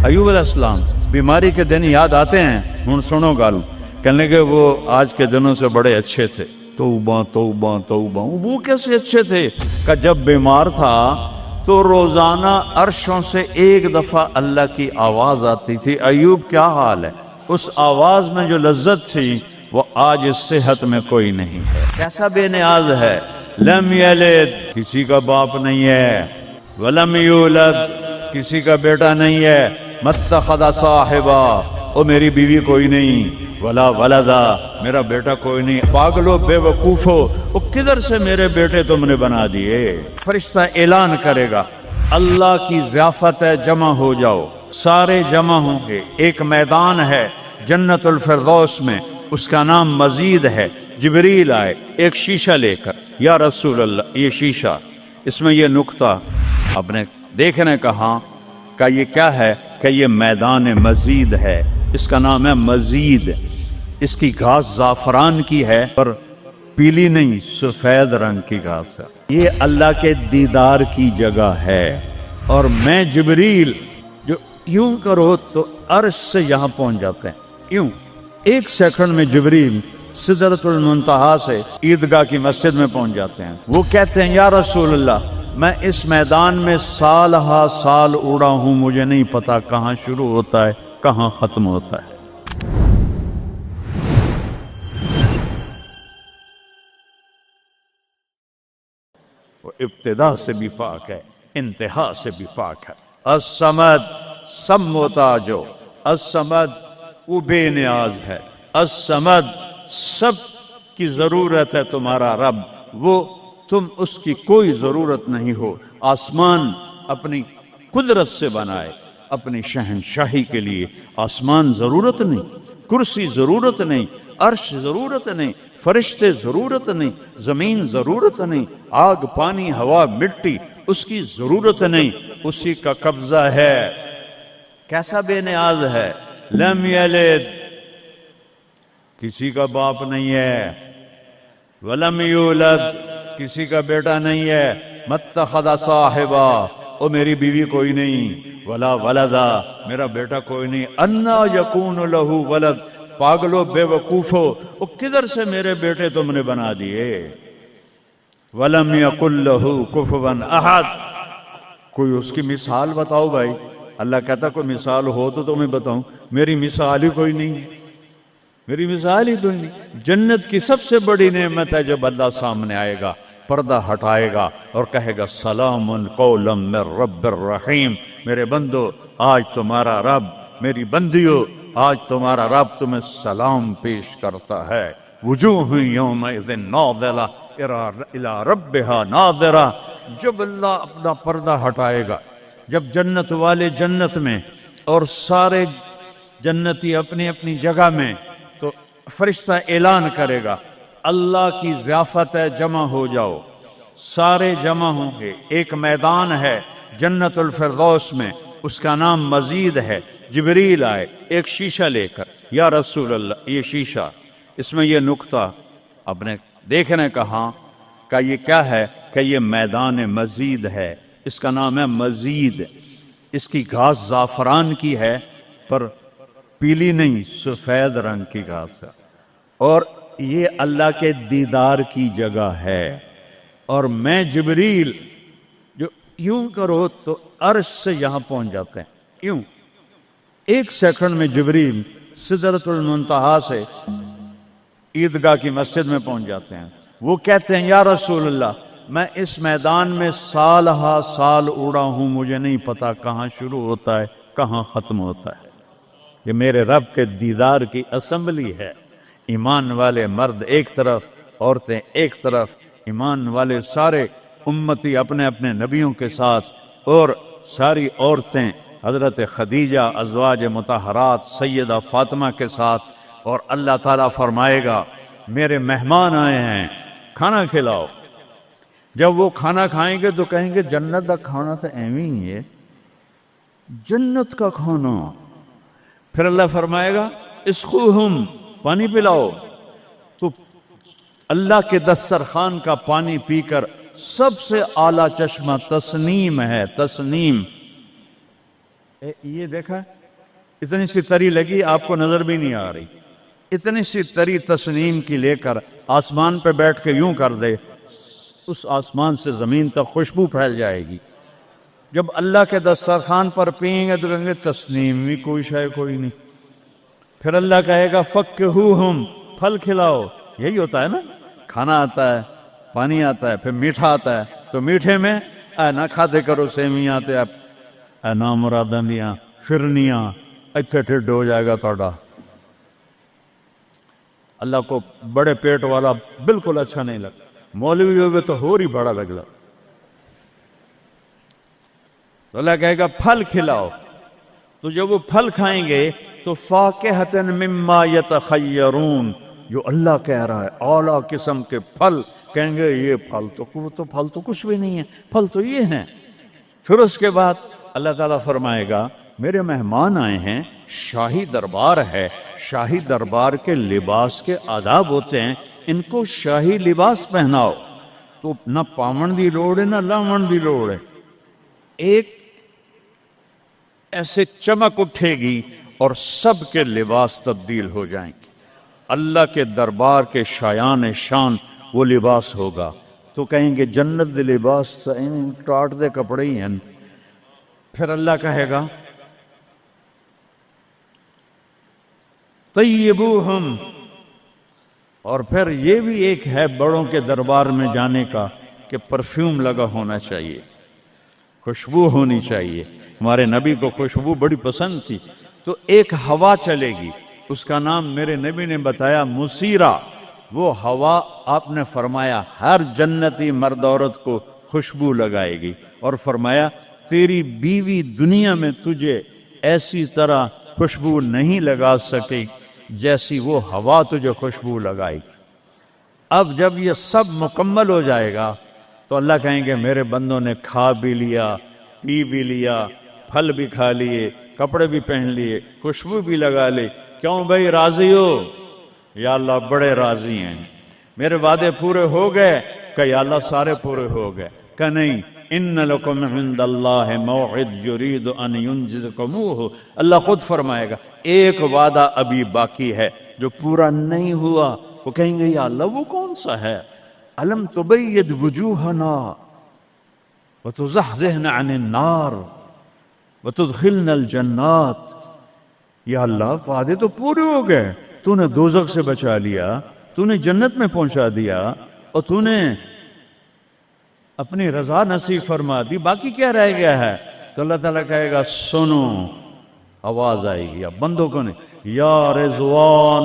ایوب علیہ السلام بیماری کے دن یاد آتے ہیں. ہن سنو گل. کہنے کہ وہ آج کے دنوں سے بڑے اچھے تھے. توبہ توبہ توبہ. وہ کیسے اچھے تھے؟ کہ جب بیمار تھا تو روزانہ عرشوں سے ایک دفعہ اللہ کی آواز آتی تھی، ایوب کیا حال ہے؟ اس آواز میں جو لذت تھی وہ آج اس صحت میں کوئی نہیں ہے. کیسا بے نیاز ہے. لم یلد، کسی کا باپ نہیں ہے. ولم یولد، کسی کا بیٹا نہیں ہے. متخذ صاحبہ، او میری بیوی کوئی نہیں. ولا ولدا، میرا بیٹا کوئی نہیں. پاگلو بے وقوفو، او کدھر سے میرے بیٹے تم نے بنا دیے؟ فرشتہ اعلان کرے گا اللہ کی ضیافت ہے، جمع ہو جاؤ. سارے جمع ہوں گے. ایک میدان ہے جنت الفردوس میں، اس کا نام مزید ہے. جبریل آئے ایک شیشہ لے کر، یا رسول اللہ یہ شیشہ، اس میں یہ نقطہ آپ نے دیکھنے کہا کہ یہ کیا ہے؟ کہ یہ میدان مزید ہے. اس کا نام ہے مزید. اس کی گھاس زعفران کی ہے پر پیلی نہیں، سفید رنگ کی گھاس ہے. یہ اللہ کے دیدار کی جگہ ہے. اور میں جبریل جو یوں کرو تو عرش سے یہاں پہنچ جاتے ہیں. یوں ایک سیکنڈ میں جبریل سدرۃ المنتہا سے عیدگاہ کی مسجد میں پہنچ جاتے ہیں. وہ کہتے ہیں یا رسول اللہ میں اس میدان میں سال ہا سال اڑا ہوں، مجھے نہیں پتا کہاں شروع ہوتا ہے کہاں ختم ہوتا ہے. وہ ابتدا سے بھی پاک ہے، انتہا سے بھی پاک ہے. الصمد، سب محتاجو. الصمد، وہ بے نیاز ہے. الصمد، سب کی ضرورت ہے تمہارا رب. وہ تم اس کی کوئی ضرورت نہیں ہو. آسمان اپنی قدرت سے بنائے، اپنی شہنشاہی کے لیے. آسمان ضرورت نہیں، کرسی ضرورت نہیں، عرش ضرورت نہیں، فرشتے ضرورت نہیں، زمین ضرورت نہیں، آگ پانی ہوا مٹی اس کی ضرورت نہیں. اسی کا قبضہ ہے. کیسا بے نیاز ہے. لم یلد، کسی کا باپ نہیں ہے. ولم یولد، کسی کا بیٹا نہیں ہے. متخذ صاحبہ، او میری بیوی کوئی نہیں. ولا ولدا، میرا بیٹا کوئی نہیں. انا یکون لہ ولد، پاگلو بے وقوفو، او کدھر سے میرے بیٹے تم نے بنا دیے. ولم یکن لہ کفوا احد، کوئی اس کی مثال بتاؤ بھائی. اللہ کہتا کوئی مثال ہو تو تمہیں بتاؤں. میری مثال ہی کوئی نہیں ہے، میری مثال ہی کوئی نہیں. جنت کی سب سے بڑی نعمت ہے جب اللہ سامنے آئے گا، پردہ ہٹائے گا اور کہے گا سلام قولا من رب الرحیم. میرے بندو آج تمہارا رب، میری بندیو آج تمہارا رب تمہیں سلام پیش کرتا ہے. وجوہ یومئذ ناظرہ الی ربہا ناظرہ. جب اللہ اپنا پردہ ہٹائے گا، جب جنت والے جنت میں اور سارے جنتی اپنی اپنی جگہ میں، تو فرشتہ اعلان کرے گا اللہ کی ضیافت ہے، جمع ہو جاؤ. سارے جمع ہوں گے. ایک میدان ہے جنت الفردوس میں، اس کا نام مزید ہے. جبریل آئے ایک شیشہ لے کر، یا رسول اللہ یہ شیشہ، اس میں یہ نقطہ آپ نے دیکھنے کہا کہ یہ کیا ہے؟ کہ یہ میدان مزید ہے. اس کا نام ہے مزید. اس کی گھاس زعفران کی ہے پر پیلی نہیں، سفید رنگ کی گھاس ہے. اور یہ اللہ کے دیدار کی جگہ ہے. اور میں جبریل جو یوں کرو تو عرش سے یہاں پہنچ جاتے ہیں. یوں ایک سیکنڈ میں جبریل سدرۃ المنتہا سے عیدگاہ کی مسجد میں پہنچ جاتے ہیں. وہ کہتے ہیں یا رسول اللہ میں اس میدان میں سال ہا سال اڑا ہوں، مجھے نہیں پتا کہاں شروع ہوتا ہے کہاں ختم ہوتا ہے. یہ میرے رب کے دیدار کی اسمبلی ہے. ایمان والے مرد ایک طرف، عورتیں ایک طرف. ایمان والے سارے امتی اپنے اپنے نبیوں کے ساتھ، اور ساری عورتیں حضرت خدیجہ ازواج مطہرات سیدہ فاطمہ کے ساتھ. اور اللہ تعالیٰ فرمائے گا میرے مہمان آئے ہیں، کھانا کھلاؤ. جب وہ کھانا کھائیں گے تو کہیں گے جنت کا کھانا تو ایویں ہی ہے، جنت کا کھانا. پھر اللہ فرمائے گا اسقوہم، پانی پلاؤ. تو اللہ کے دسترخوان کا پانی پی کر سب سے اعلیٰ چشمہ تسنیم ہے. تسنیم یہ دیکھا اتنی سی تری لگی آپ کو نظر بھی نہیں آ رہی، اتنی سی تری تسنیم کی لے کر آسمان پہ بیٹھ کے یوں کر دے، اس آسمان سے زمین تک خوشبو پھیل جائے گی۔ جب اللہ کے دسترخوان پر پئیں گے تو کہیں گے تسنیم بھی کوئی شے کوئی نہیں۔ پھر اللہ کہے گا فکہوہم، پھل کھلاؤ۔ یہی ہوتا ہے نا، کھانا آتا ہے، پانی آتا ہے، پھر میٹھا آتا ہے، تو میٹھے میں اے نہ کھاتے کرو سیویاں تے اے نا مراداں دیاں فرنیاں، اتنے ٹھڈ ہو جائے گا تھوڑا۔ اللہ کو بڑے پیٹ والا بالکل اچھا نہیں لگتا، مولوی ہوئے تو ہی بڑا لگتا۔ تو اللہ کہے گا پھل کھلاؤ، تو جب وہ پھل کھائیں گے تو فاکہۃ مما یتخیرون، جو اللہ کہہ رہا ہے اعلیٰ قسم کے پھل، کہیں گے یہ پھل تو کچھ بھی نہیں ہے، پھل تو یہ ہیں۔ پھر اس کے بعد اللہ تعالیٰ فرمائے گا میرے مہمان آئے ہیں، شاہی دربار ہے، شاہی دربار کے لباس کے آداب ہوتے ہیں، ان کو شاہی لباس پہناؤ۔ تو نہ پاون دی لوڑ ہے نہ لاون دی لوڑ ہے، ایک ایسے چمک اٹھے گی اور سب کے لباس تبدیل ہو جائیں گے۔ اللہ کے دربار کے شایان شان وہ لباس ہوگا، تو کہیں گے جنت دے لباس ٹاٹ دے کپڑے ہی ہیں۔ پھر اللہ کہے گا طیبوہم، اور پھر یہ بھی ایک ہے بڑوں کے دربار میں جانے کا کہ پرفیوم لگا ہونا چاہیے، خوشبو ہونی چاہیے۔ ہمارے نبی کو خوشبو بڑی پسند تھی، تو ایک ہوا چلے گی، اس کا نام میرے نبی نے بتایا مسیرہ۔ وہ ہوا آپ نے فرمایا ہر جنتی مرد عورت کو خوشبو لگائے گی، اور فرمایا تیری بیوی دنیا میں تجھے ایسی طرح خوشبو نہیں لگا سکی جیسی وہ ہوا تجھے خوشبو لگائے گی۔ اب جب یہ سب مکمل ہو جائے گا تو اللہ کہیں گے میرے بندوں نے کھا بھی لیا، پی بھی لیا، پھل بھی کھا لیے، کپڑے بھی پہن لیے، خوشبو بھی لگا لی، کیوں بھائی راضی ہو؟ یا اللہ بڑے راضی ہیں، میرے وعدے پورے ہو گئے؟ کہ یا اللہ سارے پورے ہو گئے۔ کہ نہیں، ان لکم عند اللہ موعد یرید ان ینجزکموہ، اللہ خود فرمائے گا ایک وعدہ ابھی باقی ہے جو پورا نہیں ہوا۔ وہ کہیں گے یا اللہ وہ کون سا ہے؟ الم تبید وجوہنا وتزحزحنا عن النار وتدخلنا الجنات۔ یا اللہ وعدے تو پورے ہو گئے، تو نے دوزخ سے بچا لیا، تو نے جنت میں پہنچا دیا، اور تو نے اپنی رضا نصیب فرما دی، باقی کیا رہ گیا ہے؟ تو اللہ تعالیٰ کہے گا سنو، آواز آئے گی، یا بندوں کو نہیں، یا رضوان،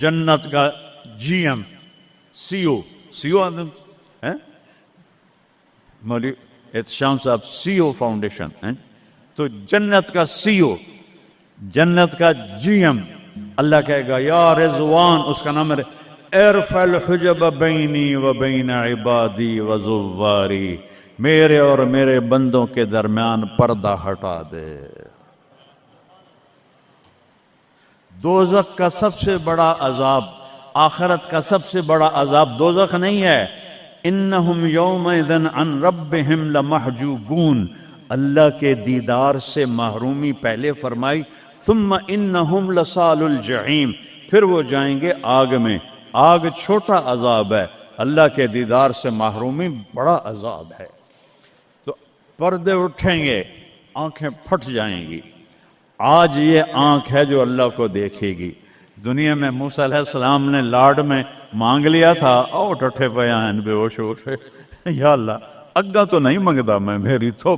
جنت کا جی ایم سی او ہے مولوی احتشام صاحب، سی او فاؤنڈیشن ہے، تو جنت کا سی او، جنت کا جی ایم، اللہ کہے گا یا رضوان، اس کا نام ہے ارفع الحجب بینی و بین عبادی و زواری، میرے اور میرے بندوں کے درمیان پردہ ہٹا دے۔ دوزخ کا سب سے بڑا عذاب، آخرت کا سب سے بڑا عذاب دوزخ نہیں ہے، انہم یومئذ عن ربہم لمحجوبون، اللہ کے دیدار سے محرومی پہلے فرمائی، ثم انہم لصال الجحیم، پھر وہ جائیں گے آگ میں۔ آگ چھوٹا عذاب ہے، اللہ کے دیدار سے محرومی بڑا عذاب ہے۔ تو پردے اٹھیں گے، آنکھیں پھٹ جائیں گی۔ آج یہ آنکھ ہے جو اللہ کو دیکھے گی۔ دنیا میں موسیٰ علیہ السلام نے لاڈ میں مانگ لیا تھا، او ٹھٹھے بیان بے ہوش ہو گئے، یا اللہ اگا تو نہیں منگدا میں، میری تو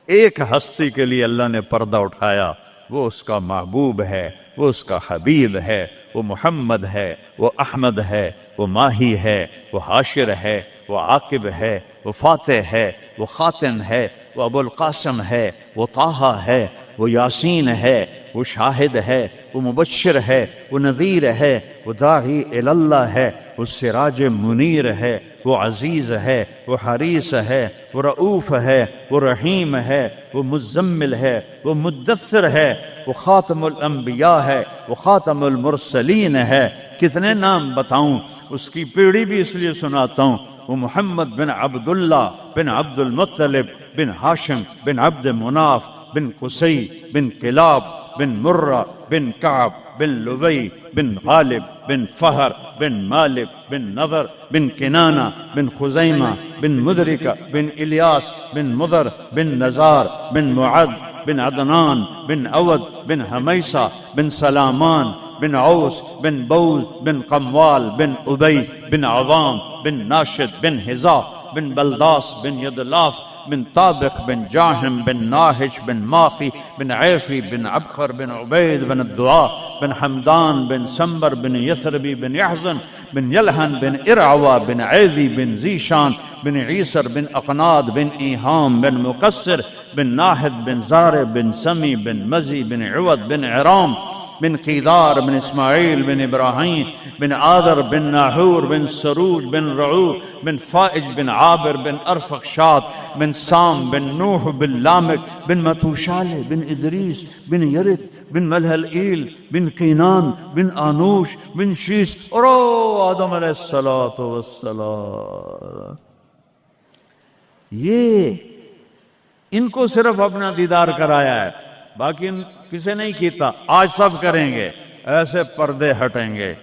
ایک ہستی کے لیے اللہ نے پردہ اٹھایا، وہ اس کا محبوب ہے، وہ اس کا حبیب ہے، وہ محمد ہے، وہ احمد ہے، وہ ماہی ہے، وہ حاشر ہے، وہ عاقب ہے، وہ فاتح ہے، وہ خاتم ہے، وہ ابو القاسم ہے، وہ طٰہٰ ہے، وہ یاسین ہے، وہ شاہد ہے، وہ مبشر ہے، وہ نذیر ہے، وہ داعی الی اللہ ہے، وہ سراج منیر ہے، وہ عزیز ہے، وہ حریص ہے، وہ رؤوف ہے، وہ رحیم ہے، وہ مزمل ہے، وہ مدثر ہے، وہ خاتم الانبیاء ہے، وہ خاتم المرسلین ہے۔ کتنے نام بتاؤں، اس کی پیڑھی بھی اس لیے سناتا ہوں، وہ محمد بن عبداللہ بن عبد المطلب بن ہاشم بن عبد مناف بن قصي بن كلاب بن مرة بن كعب بن لبي بن غالب بن فهر بن مالك بن نضر بن كنانة بن خزيمة بن مدركة بن إلياس بن مضر بن نزار بن معد بن عدنان بن أود بن هميصة بن سلامان بن عوس بن بوز بن قموال بن أبي بن عظام بن ناشد بن هزاء بن بلداس بن يدلاف بن طابق بن جاهم بن ناهش بن ماخي بن عيفي بن عبخر بن عبيد بن الدعاء بن حمدان بن سنبر بن يثربي بن يحزن بن يلهن بن إرعوى بن عيذي بن زيشان بن عيسر بن أقناد بن إيهام بن مقصر بن ناهد بن زار بن سمي بن مزي بن عوض بن عرام بن قيدار بن إسماعيل بن إبراهيم بن آذر بن ناحور بن سروج بن رعو بن فائج بن عابر بن أرفخشاد بن سام بن نوح بن لامك بن متوشالة بن إدريس بن يرد بن ملهلئيل بن قينان بن آنوش بن شيس اور آدم علیہ الصلوۃ والسلام. یہ ان کو صرف اپنا دیدار کرایا ہے، باقی کسے نہیں کیتا. آج سب کریں گے، ایسے پردے ہٹیں گے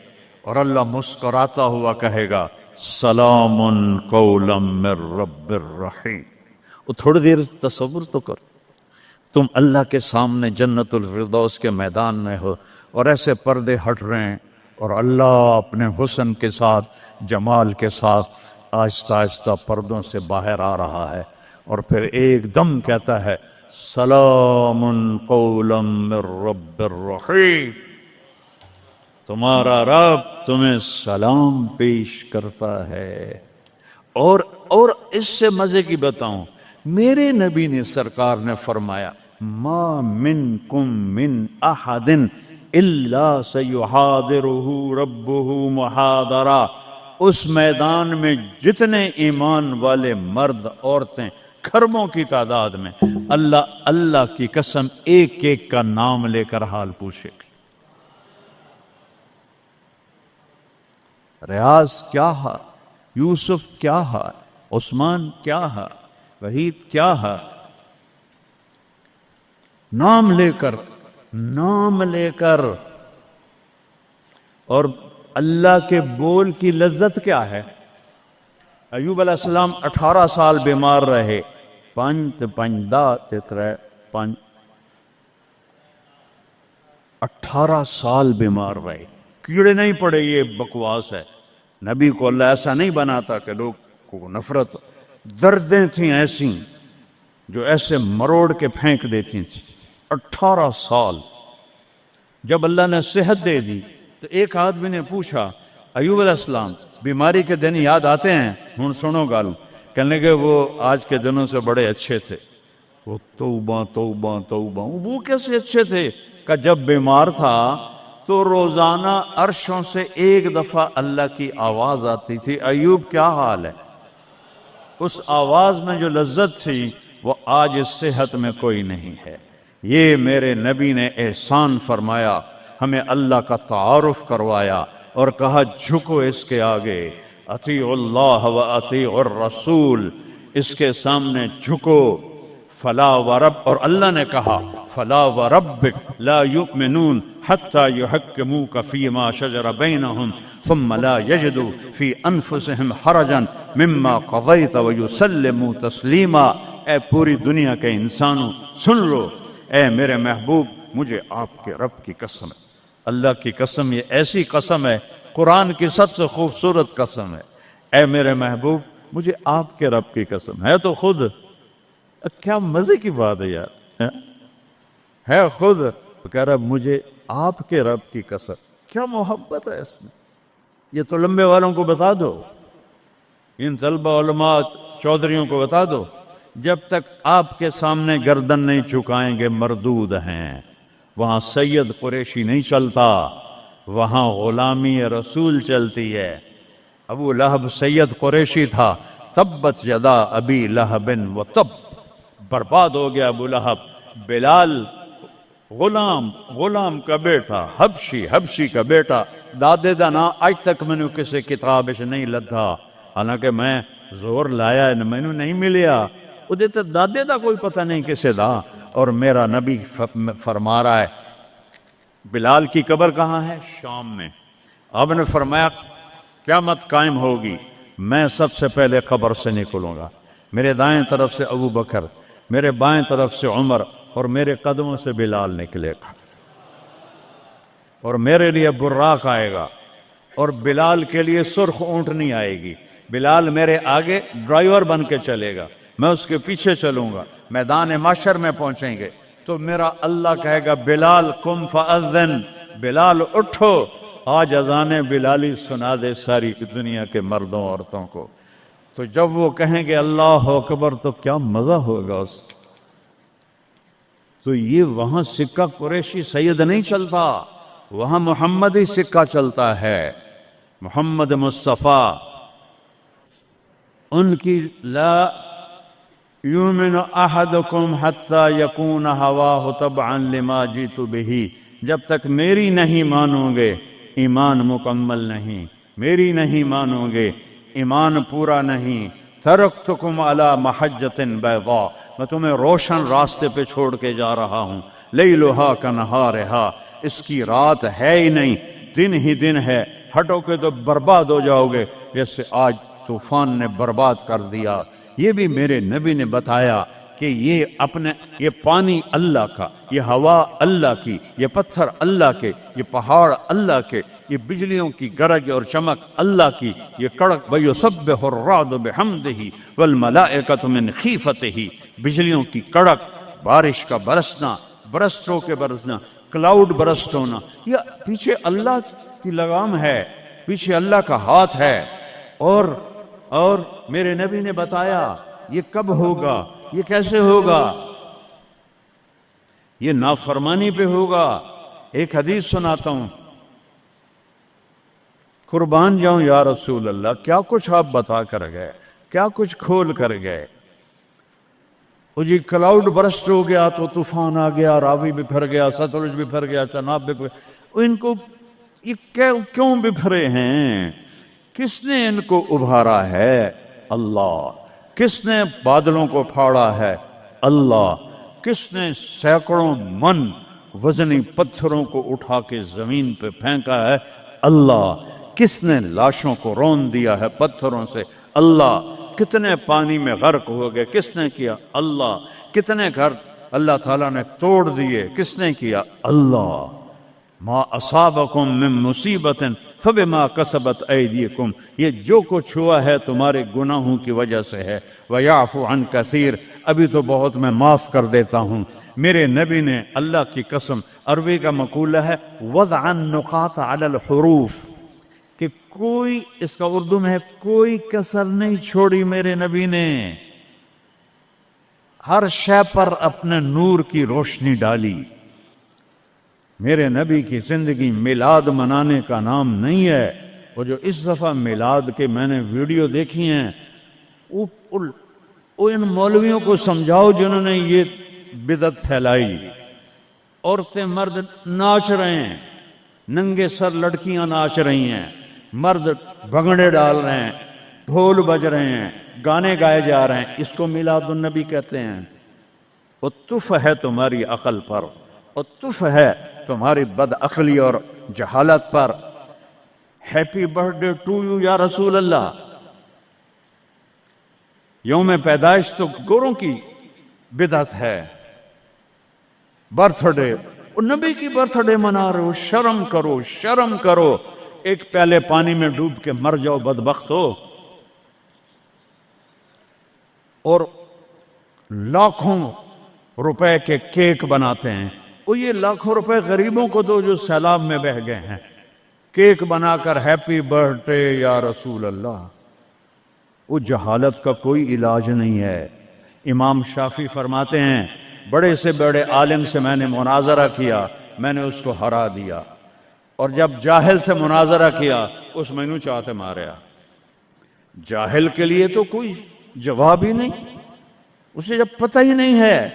اور اللہ مسکراتا ہوا کہے گا سلام قولا من رب الرحیم. وہ تھوڑی دیر تصور تو کر، تم اللہ کے سامنے جنت الفردوس کے میدان میں ہو اور ایسے پردے ہٹ رہے ہیں اور اللہ اپنے حسن کے ساتھ، جمال کے ساتھ آہستہ آہستہ پردوں سے باہر آ رہا ہے اور پھر ایک دم کہتا ہے سلام قولا من رب الرحیم. تمہارا رب تمہیں سلام پیش کرتا ہے. اور اس سے مزے کی بتاؤں، میرے نبی نے سرکار نے فرمایا ما منکم من احد الا سیحاضرہ ربہ محاضرہ. اس میدان میں جتنے ایمان والے مرد عورتیں کھربوں کی تعداد میں، اللہ کی قسم ایک ایک کا نام لے کر حال پوچھے گی. ریاض کیا ہے، یوسف کیا ہے، عثمان کیا ہے، وحید کیا ہے، نام لے کر. اور اللہ کے بول کی لذت کیا ہے. ایوب علیہ السلام 18 سال بیمار رہے. 18 سال بیمار رہے، کیڑے نہیں پڑے. یہ بکواس ہے. نبی کو اللہ ایسا نہیں بناتا کہ لوگ کو نفرت. دردیں تھیں ایسی جو ایسے مروڑ کے پھینک دیتی تھیں. 18 سال. جب اللہ نے صحت دے دی تو ایک آدمی نے پوچھا ایوب علیہ السلام بیماری کے دن یاد آتے ہیں؟ ہن سنو گالوں. کہنے کہ وہ آج کے دنوں سے بڑے اچھے تھے. وہ توبہ توبہ توبہ. وہ کیسے اچھے تھے؟ کہ جب بیمار تھا تو روزانہ عرشوں سے ایک دفعہ اللہ کی آواز آتی تھی ایوب کیا حال ہے. اس آواز میں جو لذت تھی وہ آج اس صحت میں کوئی نہیں ہے. یہ میرے نبی نے احسان فرمایا، ہمیں اللہ کا تعارف کروایا اور کہا جھکو اس کے آگے، اطیعوا اللہ و اطیعوا الرسول، اس کے سامنے جھکو. فلا ورب، اور اللہ نے کہا فلا وربک لا یؤمنون حتی یحکموک فیما شجر بینہم ثم لا یجدوا فی انفسہم حرجا مما قضیت ویسلموا تسلیما. اے پوری دنیا کے انسانوں سن لو، اے میرے محبوب مجھے آپ کے رب کی قسم ہے. اللہ کی قسم، یہ ایسی قسم ہے، قرآن کی سب سے خوبصورت قسم ہے. اے میرے محبوب مجھے آپ کے رب کی قسم ہے. تو خود کیا مزے کی بات ہے یار، ہے خود کہہ رہا مجھے آپ کے رب کی قسم. کیا محبت ہے اس میں. یہ تو لمبے والوں کو بتا دو، ان طلبہ علماء چودھریوں کو بتا دو، جب تک آپ کے سامنے گردن نہیں جھکائیں گے مردود ہیں. وہاں سید قریشی نہیں چلتا، وہاں غلامی رسول چلتی ہے. ابو لہب سید قریشی تھا. تبت یدا ابی لہب و تب، برباد ہو گیا ابو لہب. بلال غلام کا بیٹا، حبشی کا بیٹا. دادے دا نا آج تک میں نے کسی کتاب سے نہیں لدھا، حالانکہ میں زور لایا میں نے نہیں ملیا. وہ دیتے دادے دا کوئی پتہ نہیں کسے دا. اور میرا نبی فرما رہا ہے بلال کی قبر کہاں ہے؟ شام میں۔ آپ نے فرمایا قیامت قائم ہوگی، میں سب سے پہلے قبر سے نکلوں گا، میرے دائیں طرف سے ابو بکر، میرے بائیں طرف سے عمر، اور میرے قدموں سے بلال نکلے گا، اور میرے لیے براق آئے گا، اور بلال کے لیے سرخ اونٹنی آئے گی۔ بلال میرے آگے ڈرائیور بن کے چلے گا، میں اس کے پیچھے چلوں گا، میدان محشر میں پہنچیں گے تو میرا اللہ کہے گا بلال قم فاذن، بلال اٹھو، آج اذان بلالی سنا دے ساری دنیا کے مردوں عورتوں کو۔ تو جب وہ کہیں گے اللہ اکبر تو کیا مزہ ہوگا اس کا۔ تو یہ وہاں سکہ قریشی سید نہیں چلتا، وہاں محمدی سکہ چلتا ہے، محمد مصطفیٰ۔ ان کی لا یؤمن احدکم حتی یکون ہواہ تبعا لما جئت بہ، جب تک میری نہیں مانو گے ایمان مکمل نہیں، میری نہیں مانو گے ایمان پورا نہیں۔ ترکتکم علی محجۃ بیضاء، میں تمہیں روشن راستے پہ چھوڑ کے جا رہا ہوں، لیلھا کنہارھا، اس کی رات ہے ہی نہیں، دن ہی دن ہے، ہٹو گے تو برباد ہو جاؤ گے جیسے آج طوفان نے برباد کر دیا۔ یہ بھی میرے نبی نے بتایا کہ یہ پانی اللہ کا، یہ ہوا اللہ کی، یہ پتھر اللہ کے، یہ پہاڑ اللہ کے، یہ بجلیوں کی گرج اور چمک اللہ کی، یہ کڑک وَيُسَبِّحُ الرَّعْدُ بِحَمْدِهِ وَالْمَلَائِكَةُ مِنْ خِيفَتِهِ، بجلیوں کی کڑک، بارش کا برسنا، برسٹوں کے برسنا، کلاؤڈ برسٹ ہونا، یہ پیچھے اللہ کی لگام ہے، پیچھے اللہ کا ہاتھ ہے۔ اور میرے نبی نے بتایا یہ کب ہوگا، یہ کیسے ہوگا، یہ نافرمانی پہ ہوگا۔ ایک حدیث سناتا ہوں، قربان جاؤں یا رسول اللہ، کیا کچھ آپ بتا کر گئے، کیا کچھ کھول کر گئے۔ وہ جی کلاؤڈ برسٹ ہو گیا تو طوفان آ گیا، راوی بپھر گیا، ستلج بپھر گیا، چناب بپھر گیا، ان کو یہ کیوں بپھرے ہیں؟ کس نے ان کو ابھارا ہے؟ اللہ۔ کس نے بادلوں کو پھاڑا ہے؟ اللہ۔ کس نے سینکڑوں من وزنی پتھروں کو اٹھا کے زمین پہ پھینکا ہے؟ اللہ۔ کس نے لاشوں کو رون دیا ہے پتھروں سے؟ اللہ۔ کتنے پانی میں غرق ہو گئے، کس نے کیا؟ اللہ۔ کتنے گھر اللہ تعالیٰ نے توڑ دیے، کس نے کیا؟ اللہ۔ ما اصابکم من مصیبت فبما کسبت ایدیکم، یہ جو کچھ ہوا ہے تمہارے گناہوں کی وجہ سے ہے۔ ویعفو عن کثیر، ابھی تو بہت میں معاف کر دیتا ہوں۔ میرے نبی نے اللہ کی قسم، عربی کا مقولہ ہے وضع النقاط علی الحروف، کہ کوئی، اس کا اردو میں ہے کوئی کسر نہیں چھوڑی میرے نبی نے، ہر شے پر اپنے نور کی روشنی ڈالی۔ میرے نبی کی زندگی میلاد منانے کا نام نہیں ہے۔ وہ جو اس دفعہ میلاد کے میں نے ویڈیو دیکھی ہیں، وہ ان مولویوں کو سمجھاؤ جنہوں نے یہ بدعت پھیلائی۔ عورتیں مرد ناچ رہے ہیں، ننگے سر لڑکیاں ناچ رہی ہیں، مرد بھنگڑے ڈال رہے ہیں، ڈھول بج رہے ہیں، گانے گائے جا رہے ہیں، اس کو میلاد النبی کہتے ہیں۔ وہ تف ہے تمہاری عقل پر، اور تف ہے تمہاری بد عقلی اور جہالت پر۔ Happy birthday to you یا رسول اللہ، یوم پیدائش تو گوروں کی بدعت ہے۔ برتھ ڈے، نبی کی برتھ ڈے منا رہے ہو، شرم کرو، شرم کرو۔ ایک پیالے پانی میں ڈوب کے مر جاؤ بدبخت ہو۔ اور لاکھوں روپے کے کیک بناتے ہیں، وہ یہ لاکھوں روپے غریبوں کو دو جو سیلاب میں بہہ گئے ہیں، کیک بنا کر ہیپی برتھ ڈے یا رسول اللہ۔ وہ جہالت کا کوئی علاج نہیں ہے۔ امام شافعی فرماتے ہیں بڑے سے بڑے عالم سے میں نے مناظرہ کیا، میں نے اس کو ہرا دیا، اور جب جاہل سے مناظرہ کیا اس میں نو چاہتے ماریا۔ جاہل کے لیے تو کوئی جواب ہی نہیں، اسے جب پتہ ہی نہیں ہے۔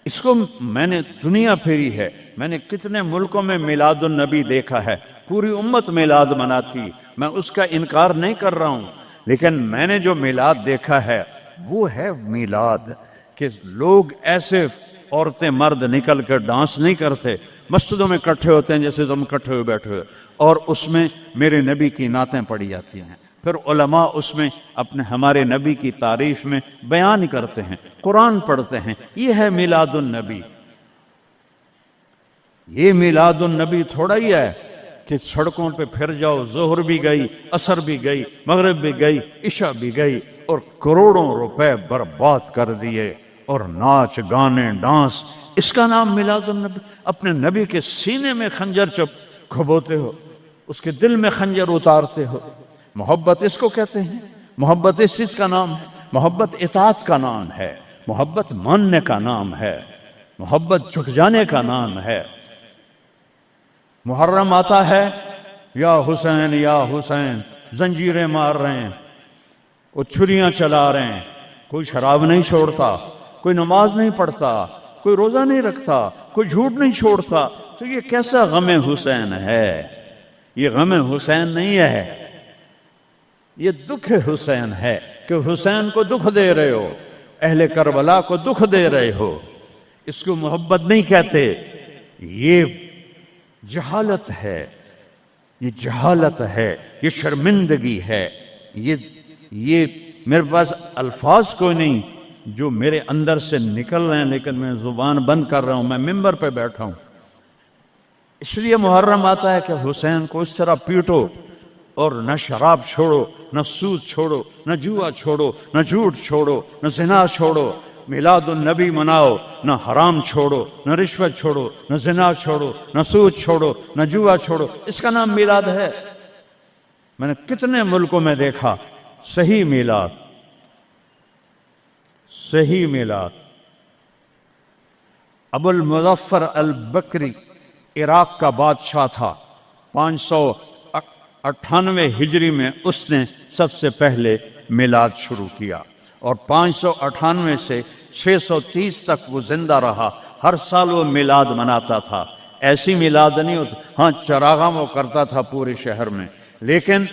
اس کو میں نے دنیا پھیری ہے، میں نے کتنے ملکوں میں میلاد النبی دیکھا ہے، پوری امت میلاد مناتی، میں اس کا انکار نہیں کر رہا ہوں، لیکن میں نے جو میلاد دیکھا ہے وہ ہے میلاد کہ لوگ ایسے عورتیں مرد نکل کر ڈانس نہیں کرتے، مسجدوں میں اکٹھے ہوتے ہیں جیسے تم اکٹھے ہوئے بیٹھے ہوئے، اور اس میں میرے نبی کی نعتیں پڑھی جاتی ہیں، پھر علماء اس میں اپنے ہمارے نبی کی تعریف میں بیان کرتے ہیں، قرآن پڑھتے ہیں۔ یہ ہے میلاد النبی۔ یہ میلاد النبی تھوڑا ہی ہے کہ سڑکوں پہ پھر جاؤ، ظہر بھی گئی، عصر بھی گئی، مغرب بھی گئی، عشاء بھی گئی، اور کروڑوں روپے برباد کر دیے، اور ناچ گانے ڈانس، اس کا نام میلاد النبی؟ اپنے نبی کے سینے میں خنجر کھبوتے ہو، اس کے دل میں خنجر اتارتے ہو۔ محبت اس کو کہتے ہیں، محبت اس چیز کا نام ہے، محبت اطاعت کا نام ہے، محبت ماننے کا نام ہے، محبت جھک جانے کا نام ہے۔ محرم آتا ہے، یا حسین یا حسین، زنجیریں مار رہے ہیں، وہ چھریاں چلا رہے ہیں، کوئی شراب نہیں چھوڑتا، کوئی نماز نہیں پڑھتا، کوئی روزہ نہیں رکھتا، کوئی جھوٹ نہیں چھوڑتا، تو یہ کیسا غم حسین ہے؟ یہ غم حسین نہیں ہے، یہ دکھ حسین ہے کہ حسین کو دکھ دے رہے ہو، اہل کربلا کو دکھ دے رہے ہو۔ اس کو محبت نہیں کہتے، یہ جہالت ہے، یہ جہالت ہے، یہ شرمندگی ہے، یہ میرے پاس الفاظ کوئی نہیں جو میرے اندر سے نکل رہے ہیں، لیکن میں زبان بند کر رہا ہوں، میں ممبر پہ بیٹھا ہوں۔ اس لیے محرم آتا ہے کہ حسین کو اس طرح پیٹو، اور نہ شراب چھوڑو، نہ سود چھوڑو، نہ جوا چھوڑو، نہ جھوٹ چھوڑو، نہ زنا چھوڑو، میلاد النبی مناؤ، نہ حرام چھوڑو، نہ رشوت چھوڑو، نہ زنا چھوڑو، نہ سود چھوڑو، نہ جوا چھوڑو، اس کا نام میلاد ہے۔ میں نے کتنے ملکوں میں دیکھا صحیح میلاد، صحیح میلاد۔ ابو المظفر البکری عراق کا بادشاہ تھا، 598 ہجری میں اس نے سب سے پہلے میلاد شروع کیا، اور 598 سے 630 تک وہ زندہ رہا، ہر سال وہ میلاد مناتا تھا۔ ایسی میلاد نہیں ہوتا، ہاں چراغاں وہ کرتا تھا پورے شہر میں، لیکن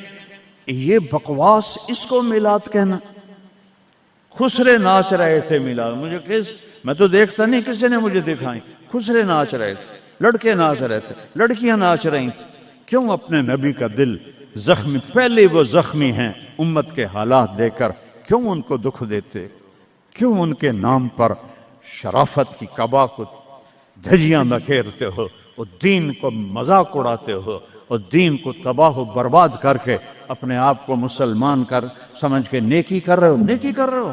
یہ بکواس، اس کو میلاد کہنا۔ خسرے ناچ رہے تھے میلاد، میں تو دیکھتا نہیں، کسی نے مجھے دکھائی، خسرے ناچ رہے تھے، لڑکے ناچ رہے تھے، لڑکیاں ناچ رہی تھیں۔ کیوں اپنے نبی کا دل زخمی، پہلے وہ زخمی ہیں امت کے حالات دے کر، کیوں ان کو دکھ دیتے؟ کیوں ان کے نام پر شرافت کی قبا کو دھجیاں بکھیرتے ہو، اور دین کو مذاق اڑاتے ہو، اور دین کو تباہ و برباد کر کے اپنے آپ کو مسلمان کر سمجھ کے نیکی کر رہے ہو؟ نیکی کر رہے ہو،